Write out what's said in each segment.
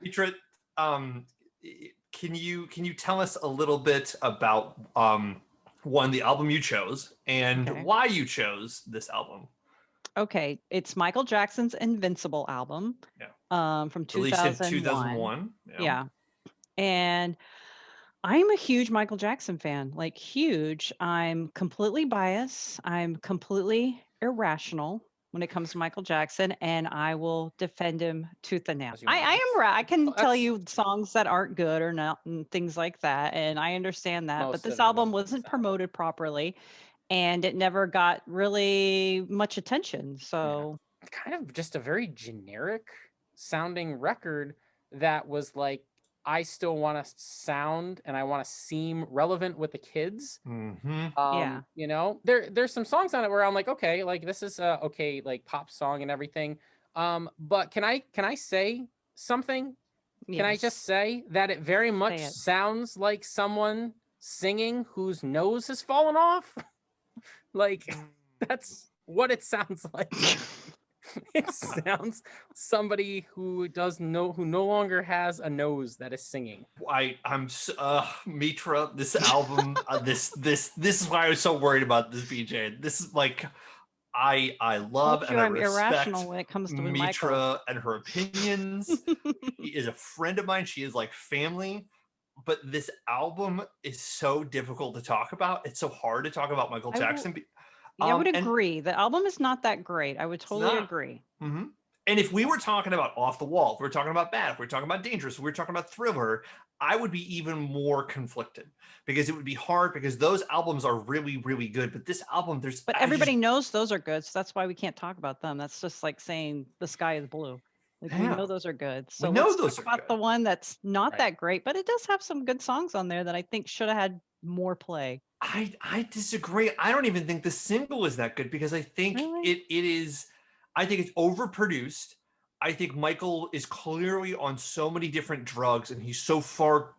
Mitra, um, can you tell us a little bit about one, the album you chose and Okay. why you chose this album? Okay. It's Michael Jackson's Invincible album Yeah, from released in 2001. 2001. Yeah. Yeah. And I'm a huge Michael Jackson fan, like huge. I'm completely biased. I'm completely irrational when it comes to Michael Jackson, and I will defend him tooth and nail. As you I might. am right. I can tell That's you songs that aren't good or not and things like that, and I understand that. But most this of album everyone's wasn't album. promoted properly, and it never got really much attention. Yeah. So Kind of just a very generic sounding record that was like, I still want to sound and I want to seem relevant with the kids. Mm-hmm. yeah, There's some songs on it where I'm like, okay, like this is a okay, like pop song and everything. But can I say something? Can I yes, just say that it very much say it. sounds like someone singing whose nose has fallen off? Like that's what it sounds like. It sounds somebody who no longer has a nose that is singing. Mitra. This album, this is why I was so worried about this, BJ. This is like I love Told and you I I'm irrational respect when it comes to Michael. Mitra and her opinions. She is a friend of mine. She is like family. But this album is so difficult to talk about. It's so hard to talk about Michael I will. Jackson. Yeah, I would And agree. The album is not that great. I would it's totally not. agree. Mm-hmm. And if we were talking about Off the Wall, if we were talking about Bad, if we were talking about Dangerous, if we were talking about Thriller, I would be even more conflicted because it would be hard because those albums are really, really good. But this album, But I just, everybody knows those are good, so that's why we can't talk about them. That's just like saying the sky is blue. Like we yeah, know those are good. we So know let's talk those are about the good. one that's not Right. that great, but it does have some good songs on there that I think should have had more play. I disagree. I don't even think the single is that good because I think Really? it is. I think it's overproduced. I think Michael is clearly on so many different drugs, and he's so far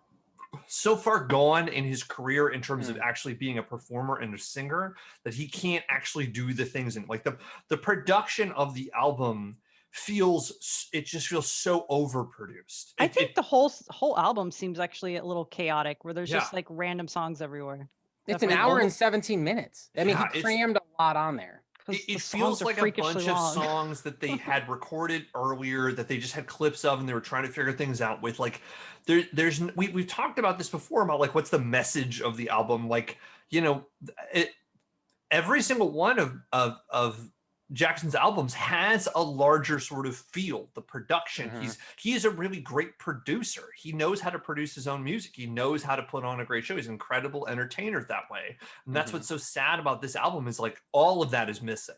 gone in his career in terms of Mm. actually being a performer and a singer that he can't actually do the things in like the production of the album it just feels so overproduced. I It think the whole album seems actually a little chaotic where there's yeah. just like random songs everywhere. It's That's an what It I hour think. and almost 17 minutes. I mean, he yeah, crammed a lot on there. it, Because the it songs feels are like a freakishly bunch of long. songs that they had recorded earlier that they just had clips of and they were trying to figure things out with like we've talked about this before about like what's the message of the album like you know it, every single one of Jackson's albums has a larger sort of feel. The production, Mm-hmm. he is a really great producer. He knows how to produce his own music. He knows how to put on a great show. He's an incredible entertainer that way. And that's Mm-hmm. what's so sad about this album is like all of that is missing.